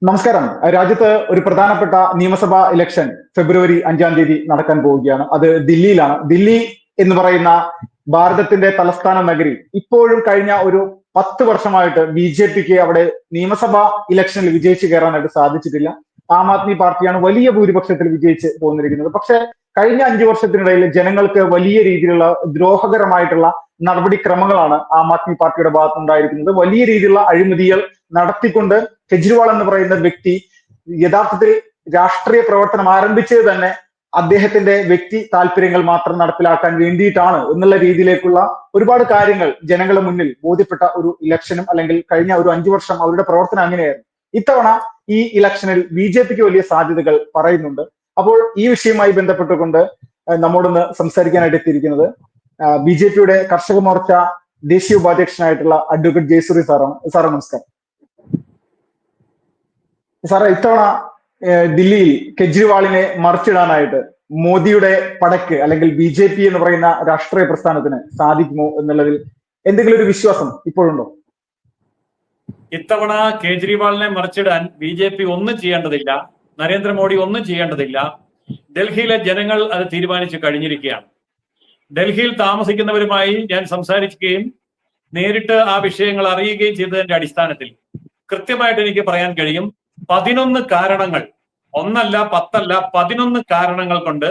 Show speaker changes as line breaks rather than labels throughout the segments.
നമസ്കാരം. രാജ്യത്ത് ഒരു പ്രധാനപ്പെട്ട നിയമസഭാ ഇലക്ഷൻ ഫെബ്രുവരി 5-ാം തീയതി നടക്കാൻ പോവുകയാണ്. അത് ദില്ലിയിലാണ്. ദില്ലി എന്ന് പറയുന്ന ഭാരതത്തിന്റെ തലസ്ഥാന നഗരി ഇപ്പോഴും കഴിഞ്ഞ ഒരു 10 വർഷമായിട്ട് BJPക്ക് അവിടെ നിയമസഭാ ഇലക്ഷനിൽ വിജയിച്ചു കയറാനായിട്ട് സാധിച്ചിട്ടില്ല. ആം ആദ്മി പാർട്ടിയാണ് വലിയ ഭൂരിപക്ഷത്തിൽ വിജയിച്ച് പോന്നിരിക്കുന്നത്. പക്ഷെ കഴിഞ്ഞ 5 വർഷത്തിനിടയിൽ ജനങ്ങൾക്ക് വലിയ രീതിയിലുള്ള ദ്രോഹകരമായിട്ടുള്ള നടപടിക്രമങ്ങളാണ് ആം ആദ്മി പാർട്ടിയുടെ ഭാഗത്തുനിന്നുണ്ടായിരിക്കുന്നത്. വലിയ രീതിയിലുള്ള അഴിമതികൾ നടത്തിക്കൊണ്ട് കെജ്രിവാൾ എന്ന് പറയുന്ന വ്യക്തി യഥാർത്ഥത്തിൽ രാഷ്ട്രീയ പ്രവർത്തനം ആരംഭിച്ചത് തന്നെ അദ്ദേഹത്തിന്റെ വ്യക്തി താല്പര്യങ്ങൾ മാത്രം നടപ്പിലാക്കാൻ വേണ്ടിയിട്ടാണ് എന്നുള്ള രീതിയിലേക്കുള്ള ഒരുപാട് കാര്യങ്ങൾ ജനങ്ങളുടെ മുന്നിൽ ബോധ്യപ്പെട്ട ഒരു ഇലക്ഷനും അല്ലെങ്കിൽ കഴിഞ്ഞ ഒരു 5 വർഷം അവരുടെ പ്രവർത്തനം അങ്ങനെയായിരുന്നു. ഇത്തവണ ഈ ഇലക്ഷനിൽ BJPക്ക് വലിയ സാധ്യതകൾ പറയുന്നുണ്ട്. അപ്പോൾ ഈ വിഷയവുമായി ബന്ധപ്പെട്ടുകൊണ്ട് നമ്മോടൊന്ന് സംസാരിക്കാനായിട്ട് എത്തിയിരിക്കുന്നത് BJPയുടെ കർഷക മോർച്ച ദേശീയ ഉപാധ്യക്ഷനായിട്ടുള്ള അഡ്വക്കേറ്റ് ജയസൂര്യ സാറാണ്. സാറേ നമസ്കാരം. സാറേ, ഇത്തവണ ദില്ലിയിൽ കെജ്രിവാളിനെ മറിച്ചിടാനായിട്ട് മോദിയുടെ പടക്ക് അല്ലെങ്കിൽ BJP എന്ന് പറയുന്ന രാഷ്ട്രീയ പ്രസ്ഥാനത്തിന് സാധിക്കുമോ എന്നുള്ളതിൽ എന്തെങ്കിലും ഒരു വിശ്വാസം ഇപ്പോഴുണ്ടോ?
ഇത്തവണ കേജ്രിവാളിനെ മറിച്ചിടാൻ BJP ഒന്നും ചെയ്യേണ്ടതില്ല, നരേന്ദ്രമോദി ഒന്നും ചെയ്യേണ്ടതില്ല. ഡൽഹിയിലെ ജനങ്ങൾ അത് തീരുമാനിച്ചു കഴിഞ്ഞിരിക്കുകയാണ്. ഡൽഹിയിൽ താമസിക്കുന്നവരുമായി ഞാൻ സംസാരിക്കുകയും നേരിട്ട് ആ വിഷയങ്ങൾ അറിയുകയും ചെയ്തതിന്റെ അടിസ്ഥാനത്തിൽ കൃത്യമായിട്ട് എനിക്ക് പറയാൻ കഴിയും. 11 കാരണങ്ങൾ, ഒന്നല്ല 10 അല്ല 11 കാരണങ്ങൾ കൊണ്ട്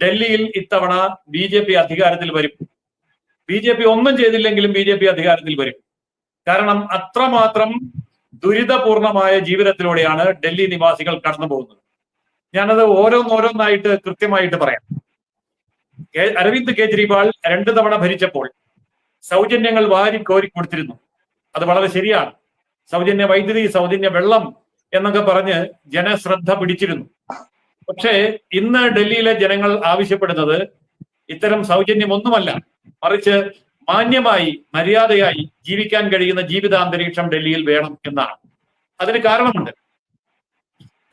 ഡൽഹിയിൽ ഇത്തവണ BJP അധികാരത്തിൽ വരും. BJP ഒന്നും ചെയ്തില്ലെങ്കിലും BJP അധികാരത്തിൽ വരും. കാരണം അത്രമാത്രം ദുരിതപൂർണമായ ജീവിതത്തിലൂടെയാണ് ഡൽഹി നിവാസികൾ കടന്നു പോകുന്നത്. ഞാനത് ഓരോന്നോരോന്നായിട്ട് കൃത്യമായിട്ട് പറയാം. അരവിന്ദ് കെജ്രിവാൾ 2 തവണ ഭരിച്ചപ്പോൾ സൗജന്യങ്ങൾ വാരി കോരി കൊടുത്തിരുന്നു. അത് വളരെ ശരിയാണ്. സൗജന്യ വൈദ്യുതി, സൗജന്യ വെള്ളം എന്നൊക്കെ പറഞ്ഞ് ജനശ്രദ്ധ പിടിച്ചിരുന്നു. പക്ഷേ ഇന്ന് ഡൽഹിയിലെ ജനങ്ങൾ ആവശ്യപ്പെടുന്നത് ഇത്തരം സൗജന്യമൊന്നുമല്ല, മറിച്ച് മാന്യമായി മര്യാദയായി ജീവിക്കാൻ കഴിയുന്ന ജീവിതാന്തരീക്ഷം ഡൽഹിയിൽ വേണം എന്നാണ്. അതിന് കാരണമുണ്ട്.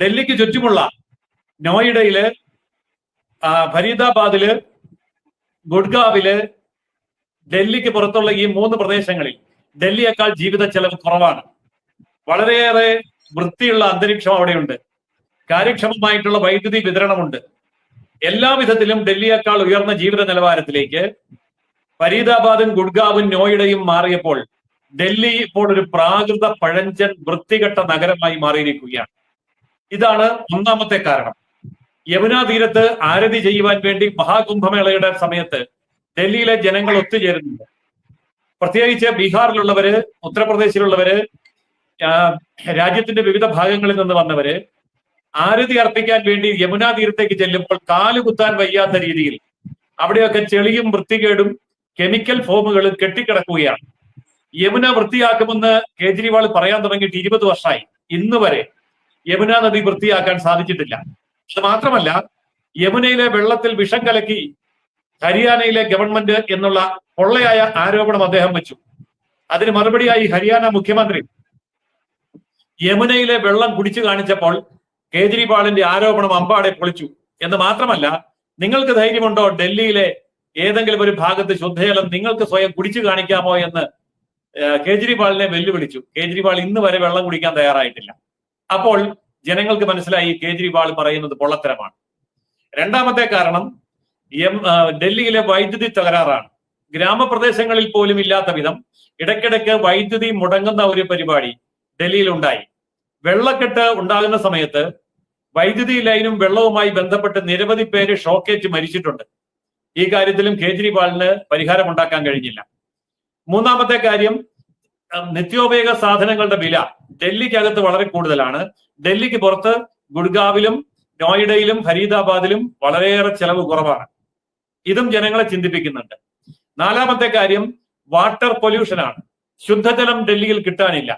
ഡൽഹിക്ക് ചുറ്റുമുള്ള നോയിഡയില്, ഫരീദാബാദില്, ഗുഡ്ഗാവില്, ഡൽഹിക്ക് പുറത്തുള്ള ഈ 3 പ്രദേശങ്ങളിൽ ഡൽഹിയേക്കാൾ ജീവിത ചെലവ് കുറവാണ്. വളരെയേറെ വൃത്തിയുള്ള അന്തരീക്ഷം അവിടെയുണ്ട്. കാര്യക്ഷമമായിട്ടുള്ള വൈദ്യുതി വിതരണമുണ്ട്. എല്ലാ വിധത്തിലും ഡൽഹിയേക്കാൾ ഉയർന്ന ജീവിത നിലവാരത്തിലേക്ക് ഫരീദാബാദും ഗുഡ്ഗാവും നോയിഡയും മാറിയപ്പോൾ ഡൽഹി ഇപ്പോൾ ഒരു പ്രാകൃത പഴഞ്ചൻ വൃത്തികെട്ട നഗരമായി മാറിയിരിക്കുകയാണ്. ഇതാണ് ഒന്നാമത്തെ കാരണം. യമുനാ തീരത്ത് ആരതി ചെയ്യുവാൻ വേണ്ടി മഹാകുംഭമേളയുടെ സമയത്ത് ഡൽഹിയിലെ ജനങ്ങൾ ഒത്തുചേരുന്നുണ്ട്. പ്രത്യേകിച്ച് ബീഹാറിലുള്ളവര്, ഉത്തർപ്രദേശിലുള്ളവര്, രാജ്യത്തിന്റെ വിവിധ ഭാഗങ്ങളിൽ നിന്ന് വന്നവര് ആരതി അർപ്പിക്കാൻ വേണ്ടി യമുനാ തീരത്തേക്ക് ചെല്ലുമ്പോൾ കാലുകുത്താൻ വയ്യാത്ത രീതിയിൽ അവിടെയൊക്കെ ചെളിയും വൃത്തികേടും കെമിക്കൽ ഫോമുകളും കെട്ടിക്കിടക്കുകയാണ്. യമുന വൃത്തിയാക്കുമെന്ന് കേജ്രിവാൾ പറയാൻ തുടങ്ങിയിട്ട് 20 വർഷമായി. ഇന്ന് വരെ യമുന നദി വൃത്തിയാക്കാൻ സാധിച്ചിട്ടില്ല. അത് മാത്രമല്ല, യമുനയിലെ വെള്ളത്തിൽ വിഷം കലക്കി ഹരിയാനയിലെ ഗവൺമെന്റ് എന്നുള്ള പൊള്ളയായ ആരോപണം അദ്ദേഹം വെച്ചു. അതിന് മറുപടിയായി ഹരിയാന മുഖ്യമന്ത്രി യമുനയിലെ വെള്ളം കുടിച്ചു കാണിച്ചപ്പോൾ കേജ്രിവാളിന്റെ ആരോപണം അമ്പാടെ പൊളിച്ചു. എന്ന് മാത്രമല്ല, നിങ്ങൾക്ക് ധൈര്യമുണ്ടോ ഡൽഹിയിലെ ഏതെങ്കിലും ഒരു ഭാഗത്ത് ശുദ്ധജലം നിങ്ങൾക്ക് സ്വയം കുടിച്ചു കാണിക്കാമോ എന്ന് കേജ്രിവാളിനെ വെല്ലുവിളിച്ചു. കേജ്രിവാൾ ഇന്ന് വരെ വെള്ളം കുടിക്കാൻ തയ്യാറായിട്ടില്ല. അപ്പോൾ ജനങ്ങൾക്ക് മനസ്സിലായി കേജ്രിവാൾ പറയുന്നത് പൊള്ളത്തരമാണ്. രണ്ടാമത്തെ കാരണം ഡൽഹിയിലെ വൈദ്യുതി തകരാറാണ്. ഗ്രാമപ്രദേശങ്ങളിൽ പോലും ഇല്ലാത്ത വിധം ഇടയ്ക്കിടയ്ക്ക് വൈദ്യുതി മുടങ്ങുന്ന ഒരു പരിപാടി ഡൽഹിയിൽ ഉണ്ടായി. വെള്ളക്കെട്ട് ഉണ്ടാകുന്ന സമയത്ത് വൈദ്യുതി ലൈനും വെള്ളവുമായി ബന്ധപ്പെട്ട് നിരവധി പേര് ഷോക്കേറ്റ് മരിച്ചിട്ടുണ്ട്. ഈ കാര്യത്തിലും കേജ്രിവാളിന് പരിഹാരമുണ്ടാക്കാൻ കഴിഞ്ഞില്ല. മൂന്നാമത്തെ കാര്യം, നിത്യോപയോഗ സാധനങ്ങളുടെ വില ഡൽഹിക്കകത്ത് വളരെ കൂടുതലാണ്. ഡൽഹിക്ക് പുറത്ത് ഗുഡ്ഗാവിലും നോയിഡയിലും ഫരീദാബാദിലും വളരെയേറെ ചെലവ് കുറവാണ്. ഇതും ജനങ്ങളെ ചിന്തിപ്പിക്കുന്നുണ്ട്. നാലാമത്തെ കാര്യം വാട്ടർ പൊല്യൂഷനാണ്. ശുദ്ധജലം ഡൽഹിയിൽ കിട്ടാനില്ല.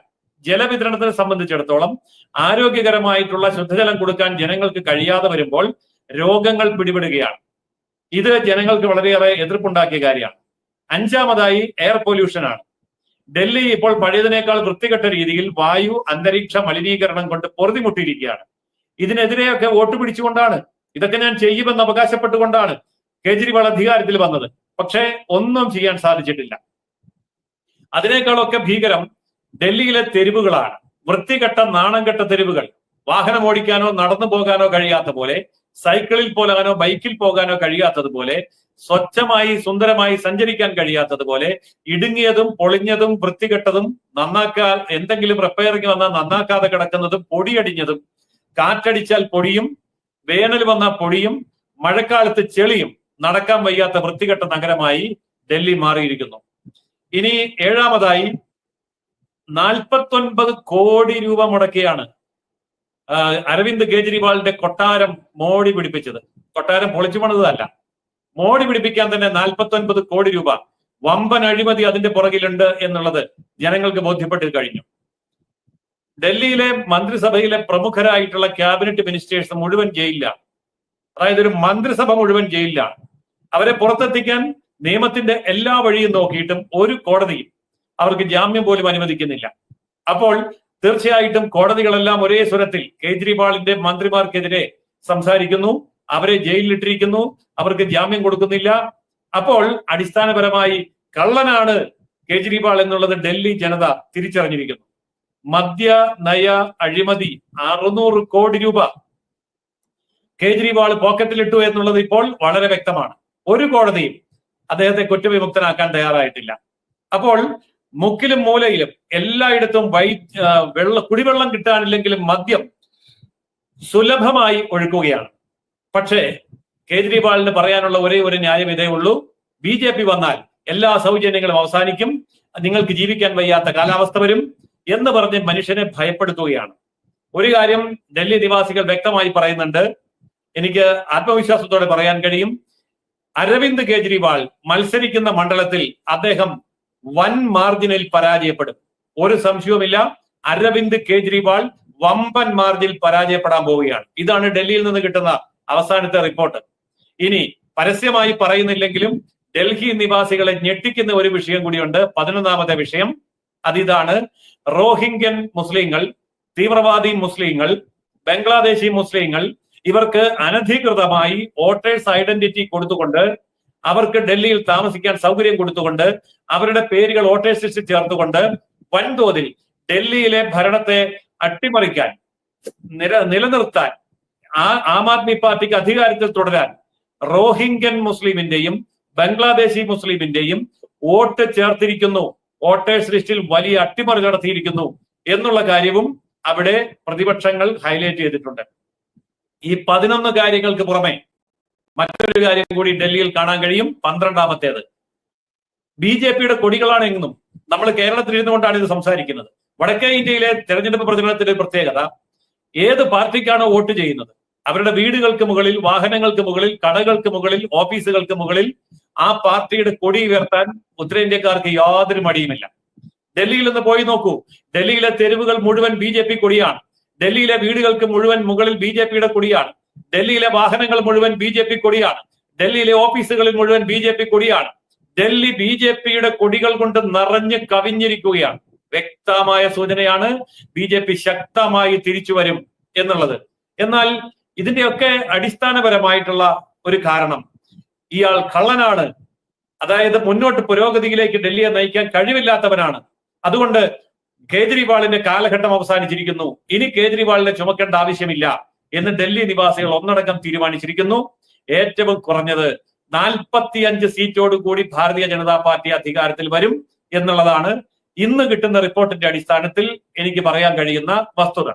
ജലവിതരണത്തിനെ സംബന്ധിച്ചിടത്തോളം ആരോഗ്യകരമായിട്ടുള്ള ശുദ്ധജലം കൊടുക്കാൻ ജനങ്ങൾക്ക് കഴിയാതെ വരുമ്പോൾ രോഗങ്ങൾ പിടിപെടുകയാണ്. ഇത് ജനങ്ങൾക്ക് വളരെയേറെ എതിർപ്പുണ്ടാക്കിയ കാര്യമാണ്. അഞ്ചാമതായി എയർ പൊല്യൂഷനാണ്. ഡൽഹി ഇപ്പോൾ പഴയതിനേക്കാൾ വൃത്തികെട്ട രീതിയിൽ വായു അന്തരീക്ഷ മലിനീകരണം കൊണ്ട് പൊറുതിമുട്ടിയിരിക്കുകയാണ്. ഇതിനെതിരെയൊക്കെ വോട്ട് പിടിച്ചുകൊണ്ടാണ്, ഇതൊക്കെ ഞാൻ ചെയ്യുമെന്ന് അവകാശപ്പെട്ടുകൊണ്ടാണ് കേജ്രിവാൾ അധികാരത്തിൽ വന്നത്. പക്ഷേ ഒന്നും ചെയ്യാൻ സാധിച്ചിട്ടില്ല. അതിനേക്കാളൊക്കെ ഭീകരം ഡൽഹിയിലെ തെരുവുകളാണ്. വൃത്തികെട്ട നാണംകെട്ട തെരുവുകൾ, വാഹനം ഓടിക്കാനോ നടന്നു പോകാനോ കഴിയാത്ത പോലെ, സൈക്കിളിൽ പോകാനോ ബൈക്കിൽ പോകാനോ കഴിയാത്തതുപോലെ, സ്വച്ഛമായി സുന്ദരമായി സഞ്ചരിക്കാൻ കഴിയാത്തതുപോലെ, ഇടുങ്ങിയതും പൊളിഞ്ഞതും വൃത്തികെട്ടതും, നന്നാക്കാൻ എന്തെങ്കിലും റിപ്പയറിംഗ് വന്നാൽ നന്നാക്കാതെ കിടക്കുന്നതും, പൊടിയടിഞ്ഞതും, കാറ്റടിച്ചാൽ പൊടിയും, വേനൽ വന്നാൽ പൊടിയും, മഴക്കാലത്ത് ചെളിയും, നടക്കാൻ വയ്യാത്ത വൃത്തികെട്ട നഗരമായി ഡൽഹി മാറിയിരിക്കുന്നു. ഇനി ഏഴാമതായി 49 കോടി രൂപ മുടക്കിയാണ് അരവിന്ദ് കെജ്രിവാളിന്റെ കൊട്ടാരം മോടി പിടിപ്പിച്ചത്. കൊട്ടാരം പൊളിച്ചു പണിതല്ല, മോടി പിടിപ്പിക്കാൻ തന്നെ 49 കോടി രൂപ. വമ്പൻ അഴിമതി അതിന്റെ പുറകിലുണ്ട് എന്നുള്ളത് ജനങ്ങൾക്ക് ബോധ്യപ്പെട്ട് കഴിഞ്ഞു. ഡൽഹിയിലെ മന്ത്രിസഭയിലെ പ്രമുഖരായിട്ടുള്ള ക്യാബിനറ്റ് മിനിസ്റ്റേഴ്സ് മുഴുവൻ ജയിലിലാണ്. അതായത് ഒരു മന്ത്രിസഭ മുഴുവൻ ജയിലിലാണ്. അവരെ പുറത്തെത്തിക്കാൻ നിയമത്തിന്റെ എല്ലാ വഴിയും നോക്കിയിട്ടും ഒരു കോടതിയും അവർക്ക് ജാമ്യം പോലും അനുവദിക്കുന്നില്ല. അപ്പോൾ തീർച്ചയായിട്ടും കോടതികളെല്ലാം ഒരേ സ്വരത്തിൽ കേജ്രിവാളിന്റെ മന്ത്രിമാർക്കെതിരെ സംസാരിക്കുന്നു, അവരെ ജയിലിലിട്ടിരിക്കുന്നു, അവർക്ക് ജാമ്യം കൊടുക്കുന്നില്ല. അപ്പോൾ അടിസ്ഥാനപരമായി കള്ളനാണ് കേജ്രിവാൾ എന്നുള്ളത് ഡൽഹി ജനത തിരിച്ചറിഞ്ഞിരിക്കുന്നു. മദ്യ നയ അഴിമതി 600 കോടി രൂപ കേജ്രിവാൾ പോക്കറ്റിലിട്ടു എന്നുള്ളത് ഇപ്പോൾ വളരെ വ്യക്തമാണ്. ഒരു കോടതിയും അദ്ദേഹത്തെ കുറ്റവിമുക്തനാക്കാൻ തയ്യാറായിട്ടില്ല. അപ്പോൾ മുക്കിലും മൂലയിലും എല്ലായിടത്തും കുടിവെള്ളം കിട്ടാനില്ലെങ്കിലും മദ്യം സുലഭമായി ഒഴുക്കുകയാണ്. പക്ഷേ കേജ്രിവാളിന് പറയാനുള്ള ഒരേ ഒരു ന്യായം ഇതേ ഉള്ളൂ: BJP വന്നാൽ എല്ലാ സൗജന്യങ്ങളും അവസാനിക്കും, നിങ്ങൾക്ക് ജീവിക്കാൻ വയ്യാത്ത കാലാവസ്ഥ വരും എന്ന് പറഞ്ഞ് മനുഷ്യനെ ഭയപ്പെടുത്തുകയാണ്. ഒരു കാര്യം ഡൽഹി നിവാസികൾ വ്യക്തമായി പറയുന്നുണ്ട്, എനിക്ക് ആത്മവിശ്വാസത്തോടെ പറയാൻ കഴിയും, അരവിന്ദ് കെജ്രിവാൾ മത്സരിക്കുന്ന മണ്ഡലത്തിൽ അദ്ദേഹം വൻ മാർജിനിൽ പരാജയപ്പെടും. ഒരു സംശയവുമില്ല, അരവിന്ദ് കെജ്രിവാൾ വമ്പൻ മാർജിനിൽ പരാജയപ്പെടാൻ പോവുകയാണ്. ഇതാണ് ഡൽഹിയിൽ നിന്ന് കിട്ടുന്ന അവസാനത്തെ റിപ്പോർട്ട്. ഇനി പരസ്യമായി പറയുന്നില്ലെങ്കിലും ഡൽഹി നിവാസികളെ ഞെട്ടിക്കുന്ന ഒരു വിഷയം കൂടിയുണ്ട്. 11ാമത്തെ വിഷയം അതിതാണ്: റോഹിംഗ്യൻ മുസ്ലിങ്ങൾ, തീവ്രവാദി മുസ്ലിങ്ങൾ, ബംഗ്ലാദേശി മുസ്ലിങ്ങൾ, ഇവർക്ക് അനധികൃതമായി വോട്ടേഴ്സ് ഐഡന്റിറ്റി കൊടുത്തുകൊണ്ട്, അവർക്ക് ഡൽഹിയിൽ താമസിക്കാൻ സൗകര്യം കൊടുത്തുകൊണ്ട്, അവരുടെ പേരുകൾ വോട്ടേഴ്സ് ലിസ്റ്റിൽ ചേർത്തുകൊണ്ട് വൻതോതിൽ ഡൽഹിയിലെ ഭരണത്തെ അട്ടിമറിക്കാൻ, നിലനിർത്താൻ, ആം ആദ്മി പാർട്ടിക്ക് അധികാരത്തിൽ തുടരാൻ റോഹിംഗ്യൻ മുസ്ലിമിന്റെയും ബംഗ്ലാദേശി മുസ്ലിമിന്റെയും വോട്ട് ചേർത്തിരിക്കുന്നു, വോട്ടേഴ്സ് ലിസ്റ്റിൽ വലിയ അട്ടിമറി നടത്തിയിരിക്കുന്നു എന്നുള്ള കാര്യവും അവിടെ പ്രതിപക്ഷങ്ങൾ ഹൈലൈറ്റ് ചെയ്തിട്ടുണ്ട്. ഈ 11 കാര്യങ്ങൾക്ക് പുറമെ മറ്റൊരു കാര്യം കൂടി ഡൽഹിയിൽ കാണാൻ കഴിയും. 12ാമത്തേത്, BJPയുടെ കൊടികളാണ് എങ്ങും. നമ്മൾ കേരളത്തിൽ ഇരുന്നുകൊണ്ടാണ് ഇത് സംസാരിക്കുന്നത്. വടക്കേ ഇന്ത്യയിലെ തെരഞ്ഞെടുപ്പ് പ്രചരണത്തിന്റെ പ്രത്യേകത, ഏത് പാർട്ടിക്കാണോ വോട്ട് ചെയ്യുന്നത് അവരുടെ വീടുകൾക്ക് മുകളിൽ, വാഹനങ്ങൾക്ക് മുകളിൽ, കടകൾക്ക് മുകളിൽ, ഓഫീസുകൾക്ക് മുകളിൽ ആ പാർട്ടിയുടെ കൊടി ഉയർത്താൻ ഉത്തരേന്ത്യക്കാർക്ക് യാതൊരു മടിയുമില്ല. ഡൽഹിയിൽ നിന്ന് പോയി നോക്കൂ, ഡൽഹിയിലെ തെരുവുകൾ മുഴുവൻ BJP കൊടിയാണ്. ഡൽഹിയിലെ വീടുകൾക്ക് മുഴുവൻ മുകളിൽ BJPയുടെ കൊടിയാണ്. ഡൽഹിയിലെ വാഹനങ്ങൾ മുഴുവൻ BJP കൊടിയാണ്. ഡൽഹിയിലെ ഓഫീസുകളിൽ മുഴുവൻ BJP കൊടിയാണ്. ഡൽഹി BJPയുടെ കൊടികൾ കൊണ്ട് നിറഞ്ഞു കവിഞ്ഞിരിക്കുകയാണ്. വ്യക്തമായ സൂചനയാണ് BJP ശക്തമായി തിരിച്ചു വരും എന്നുള്ളത്. എന്നാൽ ഇതിന്റെയൊക്കെ അടിസ്ഥാനപരമായിട്ടുള്ള ഒരു കാരണം, ഇയാൾ കള്ളനാണ്, അതായത് മുന്നോട്ട് പുരോഗതിയിലേക്ക് ഡൽഹിയെ നയിക്കാൻ കഴിവില്ലാത്തവനാണ്. അതുകൊണ്ട് കേജ്രിവാളിന്റെ കാലഘട്ടം അവസാനിച്ചിരിക്കുന്നു, ഇനി കേജ്രിവാളിനെ ചുമക്കേണ്ട ആവശ്യമില്ല എന്ന് ഡൽഹി നിവാസികൾ ഒന്നടങ്കം തീരുമാനിച്ചിരിക്കുന്നു. ഏറ്റവും കുറഞ്ഞത് 45 സീറ്റോടുകൂടി ഭാരതീയ ജനതാ പാർട്ടി അധികാരത്തിൽ വരും എന്നുള്ളതാണ് ഇന്ന് കിട്ടുന്ന റിപ്പോർട്ടിന്റെ അടിസ്ഥാനത്തിൽ എനിക്ക് പറയാൻ കഴിയുന്ന വസ്തുത.